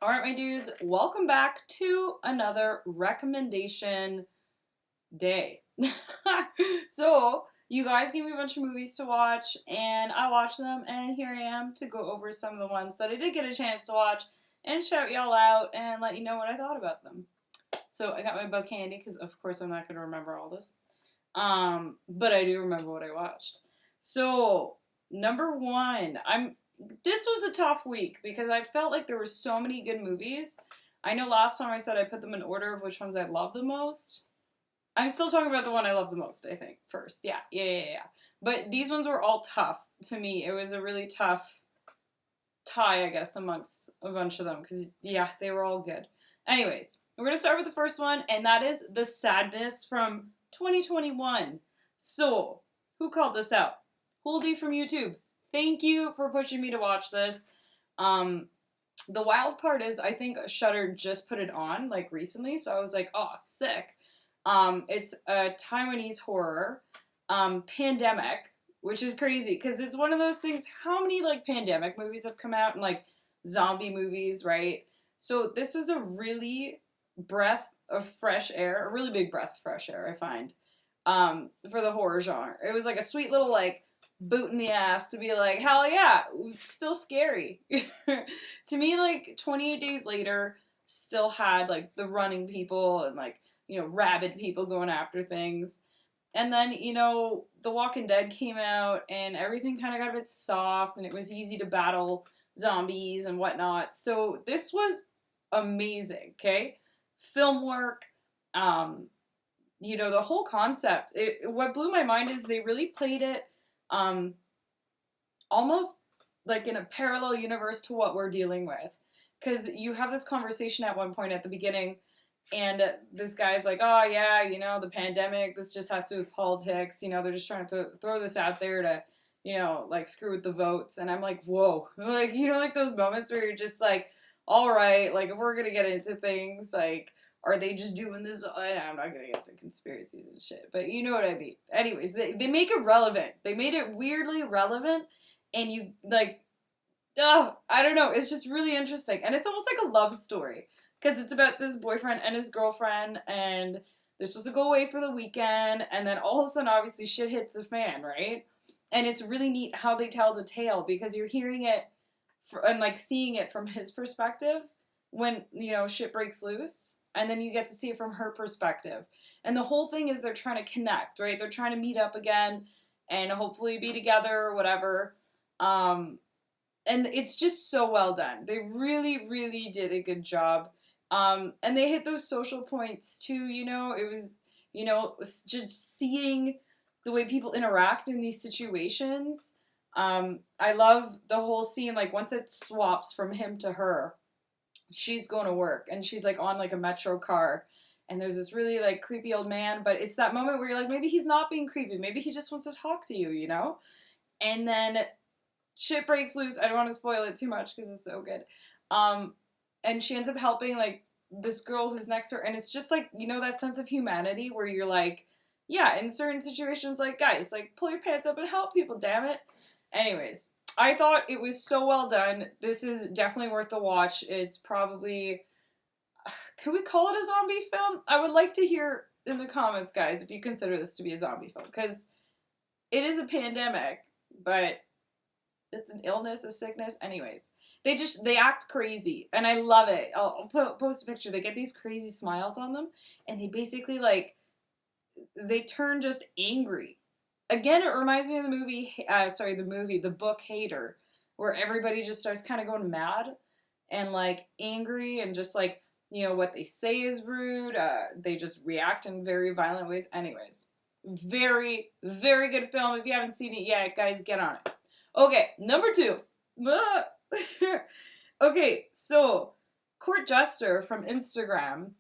Alright, my dudes, welcome back to another recommendation day. So, you guys gave me a bunch of movies to watch, and I watched them, and here I am to go over some of the ones that I did get a chance to watch and shout y'all out and let you know what I thought about them. So, I got my book handy because, of course, I'm not going to remember all this. But I do remember what I watched. So, number one, this was a tough week because I felt like there were so many good movies. I know last time I said I put them in order of which ones I love the most. I'm still talking about the one I love the most, I think, first. Yeah. But these ones were all tough to me. It was a really tough tie, I guess, amongst a bunch of them because, yeah, they were all good. Anyways, we're going to start with the first one, and that is The Sadness from 2021. So, who called this out? HOULDEY from YouTube. Thank you for pushing me to watch this. The wild part is I think Shudder just put it on like recently, so I was like, oh, sick. It's a Taiwanese horror, pandemic, which is crazy because it's one of those things. How many like pandemic movies have come out and like zombie movies, right? So this was a really breath of fresh air, a really big breath of fresh air, I find, for the horror genre. It was like a sweet little like boot in the ass to be like, hell yeah, it's still scary. To me, like 28 Days Later still had like the running people and like, rabid people going after things. And then, The Walking Dead came out and everything kind of got a bit soft and it was easy to battle zombies and whatnot. So this was amazing, okay? Film work, the whole concept. What blew my mind is they really played it almost like in a parallel universe to what we're dealing with. Because you have this conversation at one point at the beginning, and this guy's like, oh yeah, the pandemic, this just has to do with politics. They're just trying to throw this out there to, like screw with the votes. And I'm like, whoa. Like, like those moments where you're just like, all right, like if we're going to get into things, like, are they just doing this? I'm not going to get into conspiracies and shit, but you know what I mean. Anyways, they make it relevant. They made it weirdly relevant, and you, like, I don't know. It's just really interesting. And it's almost like a love story, because it's about this boyfriend and his girlfriend, and they're supposed to go away for the weekend, and then all of a sudden, obviously, shit hits the fan, right? And it's really neat how they tell the tale, because you're hearing it and, like, seeing it from his perspective when, shit breaks loose. And then you get to see it from her perspective. And the whole thing is they're trying to connect, right? They're trying to meet up again and hopefully be together or whatever. And it's just so well done. They really, really did a good job. And they hit those social points too, It was, just seeing the way people interact in these situations. I love the whole scene, like once it swaps from him to her. She's going to work and she's like on like a metro car and there's this really like creepy old man, but it's that moment where you're like, maybe he's not being creepy, maybe he just wants to talk to you, and then shit breaks loose. I don't want to spoil it too much because it's so good. And she ends up helping like this girl who's next to her, and it's just like, that sense of humanity where you're like, yeah, in certain situations, like, guys, like, pull your pants up and help people, damn it. Anyways, I thought it was so well done. This is definitely worth the watch. It's probably, can we call it a zombie film? I would like to hear in the comments, guys, if you consider this to be a zombie film, because it is a pandemic, but it's an illness, a sickness. Anyways, they act crazy, and I love it. I'll post a picture. They get these crazy smiles on them, and they basically, like, they turn just angry. Again, it reminds me of the book Hater, where everybody just starts kind of going mad and like angry and just like, what they say is rude. They just react in very violent ways. Anyways, very, very good film. If you haven't seen it yet, guys, get on it. Okay, number 2. Okay, so Court Jester from Instagram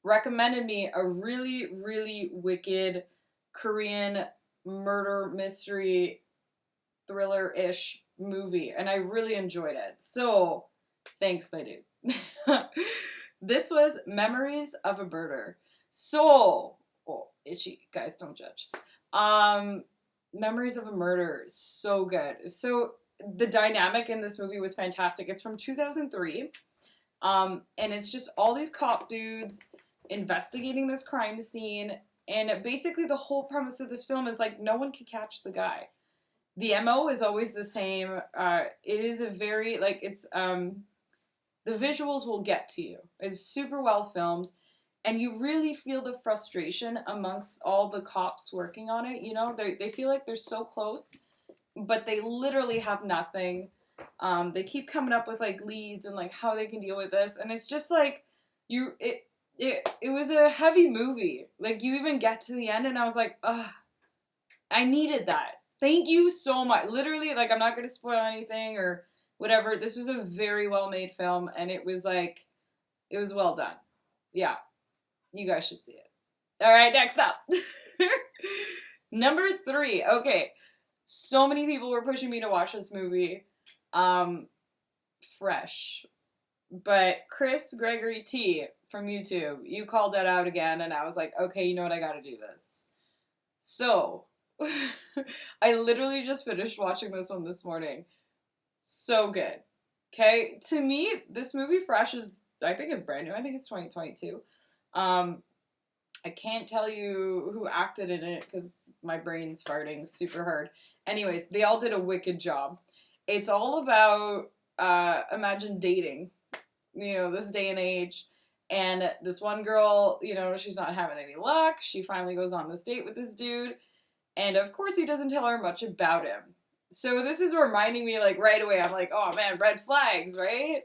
recommended me a really, really wicked Korean murder mystery thriller-ish movie, and I really enjoyed it. So, thanks, my dude. This was Memories of a Murder. So, itchy, guys, don't judge. Memories of a Murder, so good. So, the dynamic in this movie was fantastic. It's from 2003. And it's just all these cop dudes investigating this crime scene. And basically the whole premise of this film is like no one can catch the guy. The MO is always the same. It is a very like it's the visuals will get to you. It's super well filmed, and you really feel the frustration amongst all the cops working on it. You know, they feel like they're so close, but they literally have nothing. They keep coming up with like leads and like how they can deal with this, and it's just like it was a heavy movie. Like you even get to the end, and I was like, ugh, I needed that. Thank you so much. Literally, like I'm not gonna spoil anything or whatever. This was a very well made film, and it was like it was well done. Yeah, you guys should see it. All right, next up. Number 3. Okay, so many people were pushing me to watch this movie. Fresh. But Chris Gregory T from YouTube, you called that out again, and I was like, okay, you know what, I gotta do this. So, I literally just finished watching this one this morning. So good. Okay? To me, this movie Fresh is, I think it's brand new. I think it's 2022. I can't tell you who acted in it because my brain's farting super hard. Anyways, they all did a wicked job. It's all about, imagine dating, you know, this day and age. And this one girl, you know, she's not having any luck. She finally goes on this date with this dude. And of course, he doesn't tell her much about him. So this is reminding me, like, right away. I'm like, oh, man, red flags, right?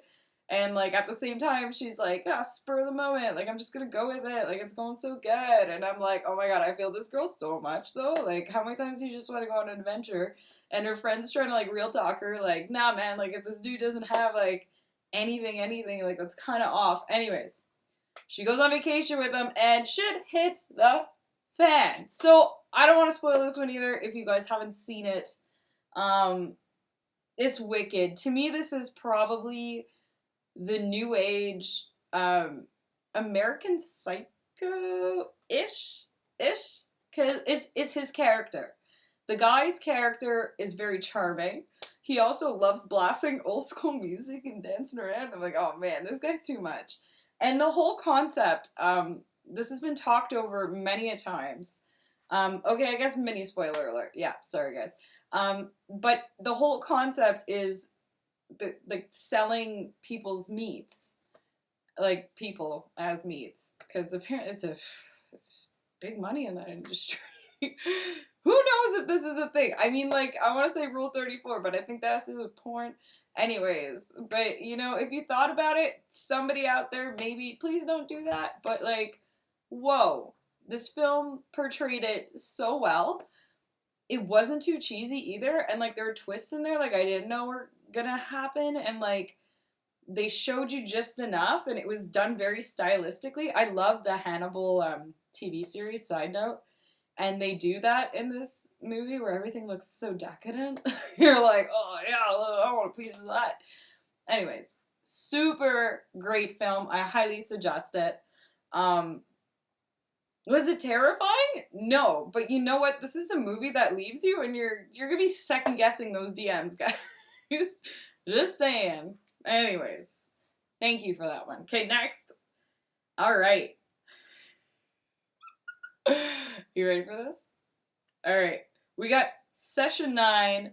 And, like, at the same time, she's like, ah, spur of the moment. Like, I'm just going to go with it. Like, it's going so good. And I'm like, oh, my God, I feel this girl so much, though. Like, how many times do you just want to go on an adventure? And her friend's trying to, like, real talk her. Like, nah, man, like, if this dude doesn't have, like, anything, like, that's kind of off. Anyways, she goes on vacation with him, and shit hits the fan. So, I don't want to spoil this one either if you guys haven't seen it. It's wicked. To me, this is probably the new age American Psycho-ish, because it's his character. The guy's character is very charming. He also loves blasting old school music and dancing around. I'm like, oh man, this guy's too much. And the whole concept, this has been talked over many a times. Okay, I guess mini spoiler alert. Yeah, sorry guys. But the whole concept is the selling people's meats, like people as meats, because apparently it's big money in that industry. Who knows if this is a thing? I mean, like, I want to say Rule 34, but I think that has to do with porn. Anyways, but, you know, if you thought about it, somebody out there, maybe, please don't do that. But, like, whoa. This film portrayed it so well. It wasn't too cheesy either. And, like, there were twists in there, like, I didn't know were gonna happen. And, like, they showed you just enough. And it was done very stylistically. I love the Hannibal TV series, side note. And they do that in this movie where everything looks so decadent. You're like, oh, yeah, I want a piece of that. Anyways, super great film. I highly suggest it. Was it terrifying? No. But you know what? This is a movie that leaves you and you're going to be second-guessing those DMs, guys. Just saying. Anyways, thank you for that one. Okay, next. All right. You ready for this? Alright. We got Session 9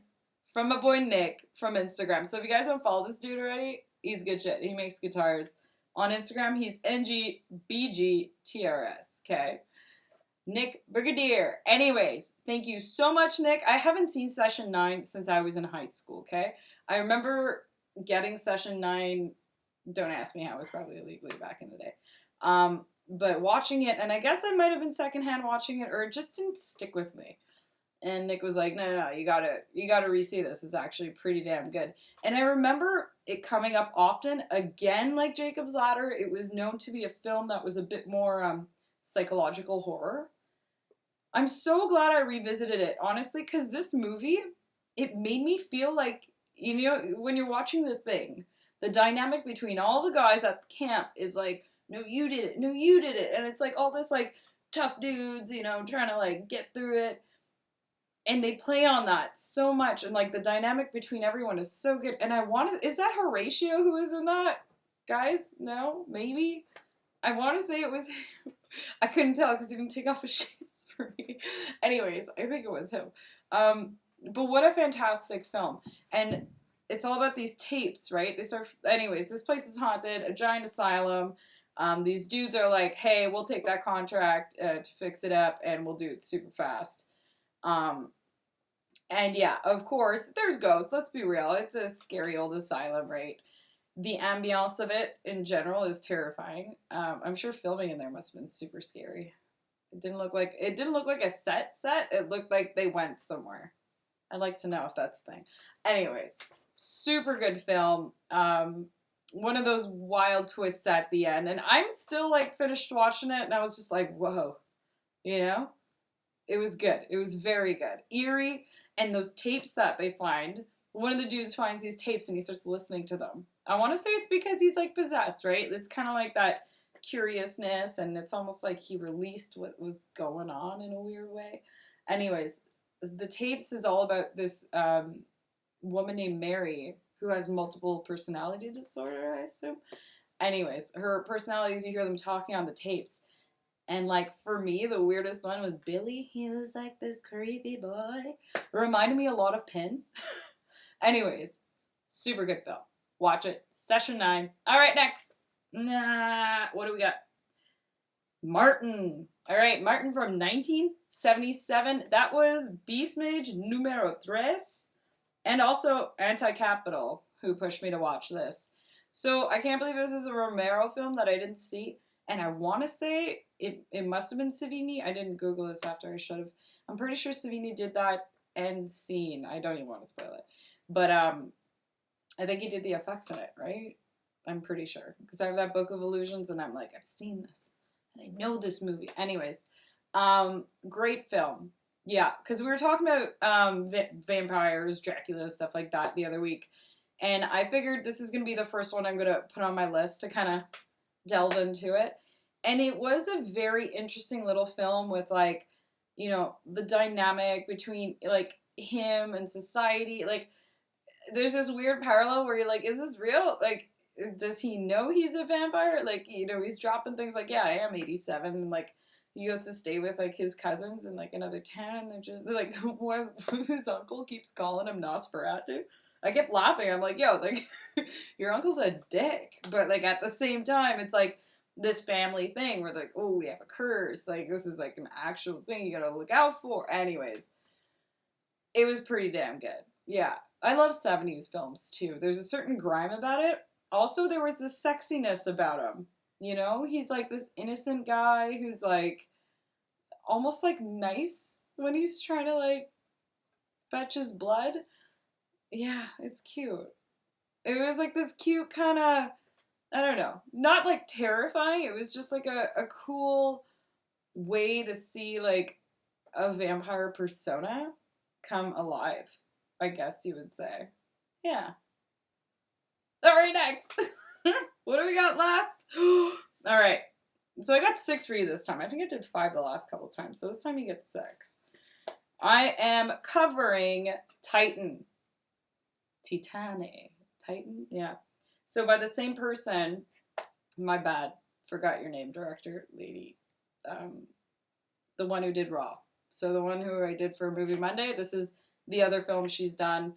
from my boy Nick from Instagram. So if you guys don't follow this dude already, he's good shit. He makes guitars. On Instagram, he's NGBGTRS. Okay? Nick Brigadier. Anyways, thank you so much, Nick. I haven't seen Session 9 since I was in high school, okay? I remember getting Session 9, don't ask me how, it was probably illegally back in the day. But watching it, and I guess I might have been secondhand watching it, or it just didn't stick with me. And Nick was like, no, you gotta re-see this. It's actually pretty damn good. And I remember it coming up often. Again, like Jacob's Ladder, it was known to be a film that was a bit more psychological horror. I'm so glad I revisited it, honestly, because this movie, it made me feel like, you know, when you're watching The Thing, the dynamic between all the guys at the camp is like, no, you did it. No, you did it. And it's like all this like tough dudes, you know, trying to like get through it. And they play on that so much. And like the dynamic between everyone is so good. And I want to, is that Horatio who is in that? guys? No? Maybe? I want to say it was him. I couldn't tell because he didn't take off his shades for me. Anyways, I think it was him. But what a fantastic film. And it's all about these tapes, right? Anyways, this place is haunted, a giant asylum. These dudes are like, hey, we'll take that contract to fix it up, and we'll do it super fast. And yeah, of course, there's ghosts. Let's be real. It's a scary old asylum, right? The ambiance of it in general is terrifying. I'm sure filming in there must have been super scary. It didn't look like a set. It looked like they went somewhere. I'd like to know if that's the thing. Anyways, super good film. One of those wild twists at the end, and I'm still like finished watching it, and I was just like, whoa, you know? It was good. It was very good. Eerie, and those tapes that they find. One of the dudes finds these tapes and he starts listening to them. I want to say it's because he's like possessed, right? It's kind of like that curiousness, and it's almost like he released what was going on in a weird way. Anyways, the tapes is all about this woman named Mary who has multiple personality disorder, I assume. Anyways, her personalities, you hear them talking on the tapes. And, like, for me, the weirdest one was Billy. He was, like, this creepy boy. It reminded me a lot of Pin. Anyways, super good film. Watch it. Session 9. All right, next. What do we got? Martin. All right, Martin from 1977. That was Beastmage numero 3. And also Anti Capital, who pushed me to watch this. So I can't believe this is a Romero film that I didn't see. And I want to say it must have been Savini. I didn't Google this after I should have. I'm pretty sure Savini did that end scene. I don't even want to spoil it. But I think he did the effects in it, right? I'm pretty sure. Because I have that Book of Illusions, and I'm like, I've seen this. And I know this movie. Anyways, great film. Yeah, because we were talking about vampires, Dracula, stuff like that the other week. And I figured this is going to be the first one I'm going to put on my list to kind of delve into it. And it was a very interesting little film with, like, you know, the dynamic between, like, him and society. Like, there's this weird parallel where you're like, is this real? Like, does he know he's a vampire? Like, you know, he's dropping things like, yeah, I am 87. And, like, he goes to stay with, like, his cousins in, like, another town. And they're just, like, one, his uncle keeps calling him Nosferatu. I kept laughing. I'm like, yo, like, your uncle's a dick. But, like, at the same time, it's, like, this family thing where, like, oh, we have a curse. Like, this is, like, an actual thing you gotta look out for. Anyways, it was pretty damn good. Yeah. I love 70s films, too. There's a certain grime about it. Also, there was this sexiness about him. You know? He's, like, this innocent guy who's, like, almost, like, nice when he's trying to, like, fetch his blood. Yeah, it's cute. It was, like, this cute kind of, I don't know, not, like, terrifying. It was just, like, a cool way to see, like, a vampire persona come alive, I guess you would say. Yeah. All right, next. What do we got last? All right. So I got 6 for you this time. I think I did 5 the last couple times, so this time you get 6. I am covering Titan. Titan? Yeah. So by the same person, my bad, forgot your name, director, lady, the one who did Raw. So the one who I did for Movie Monday, this is the other film she's done,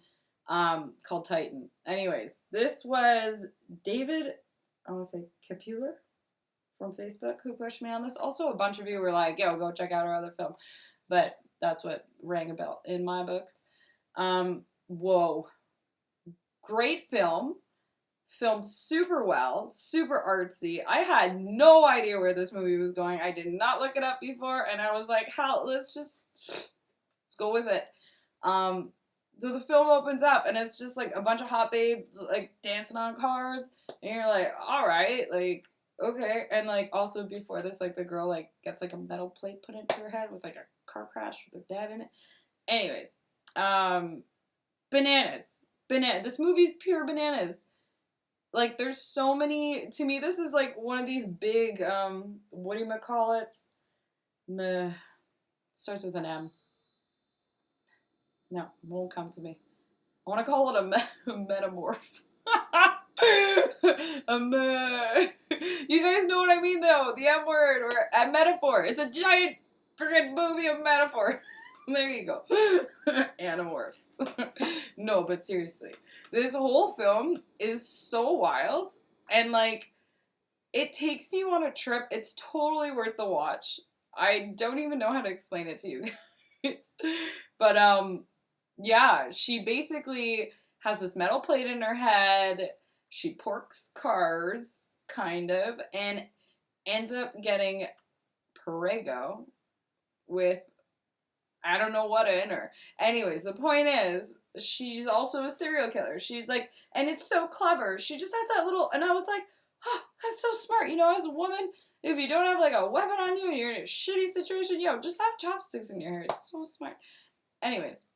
called Titan. Anyways, this was David, I want to say Capuler from Facebook who pushed me on this. Also, a bunch of you were like, yo, go check out our other film. But that's what rang a bell in my books. Whoa. Great film. Filmed super well. Super artsy. I had no idea where this movie was going. I did not look it up before. And I was like, hell, let's go with it. So the film opens up and it's just like a bunch of hot babes like dancing on cars. And you're like, all right, like, okay. And like also before this, like the girl like gets like a metal plate put into her head with like a car crash with her dad in it. Anyways, bananas. This movie's pure bananas. Like there's so many, to me this is like one of these big, whatchamacallits? Starts with an M. No, won't come to me. I want to call it a metamorph. You guys know what I mean, though. The M word, or a metaphor. It's a giant freaking movie of metaphor. There you go. Animorphs. No, but seriously. This whole film is so wild. And, like, it takes you on a trip. It's totally worth the watch. I don't even know how to explain it to you guys. But, yeah, she basically has this metal plate in her head. She porks cars, kind of, and ends up getting Perego with I don't know what in her. Anyways, the point is, she's also a serial killer. She's like, and it's so clever. She just has that little, and I was like, oh, that's so smart. You know, as a woman, if you don't have like a weapon on you and you're in a shitty situation, yo, just have chopsticks in your hair. It's so smart. Anyways,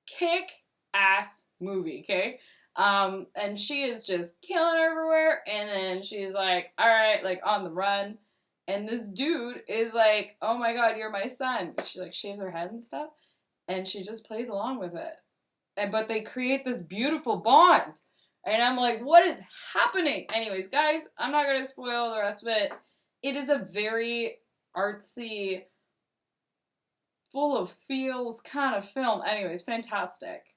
kick-ass movie, okay? And she is just killing everywhere, and then she's like, all right, like on the run. And this dude is like, oh my god, you're my son. She like shaves her head and stuff. And she just plays along with it. But they create this beautiful bond. And I'm like, what is happening? Anyways, guys, I'm not going to spoil the rest of it. It is a very artsy, full of feels kind of film. Anyways, fantastic.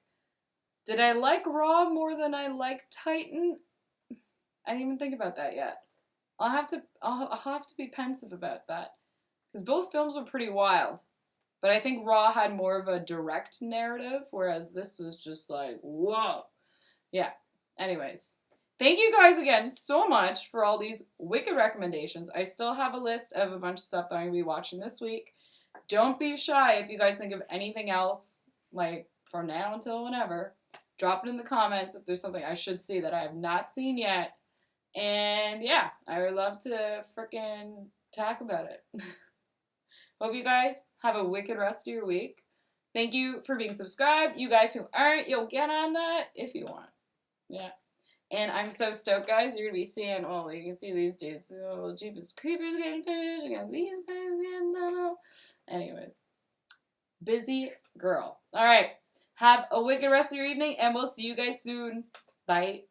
Did I like Raw more than I like Titan? I didn't even think about that yet. I'll have to be pensive about that. Because both films were pretty wild. But I think Raw had more of a direct narrative, whereas this was just like, whoa. Yeah. Anyways. Thank you guys again so much for all these wicked recommendations. I still have a list of a bunch of stuff that I'm going to be watching this week. Don't be shy if you guys think of anything else, like, from now until whenever. Drop it in the comments if there's something I should see that I have not seen yet. And yeah, I would love to frickin' talk about it. Hope you guys have a wicked rest of your week. Thank you for being subscribed. You guys who aren't, you'll get on that if you want. Yeah. And I'm so stoked, guys. You're going to be seeing, oh, you can see these dudes. Oh, Jeepers Creepers getting finished. You got these guys getting done. Anyways. Busy girl. All right. Have a wicked rest of your evening, and we'll see you guys soon. Bye.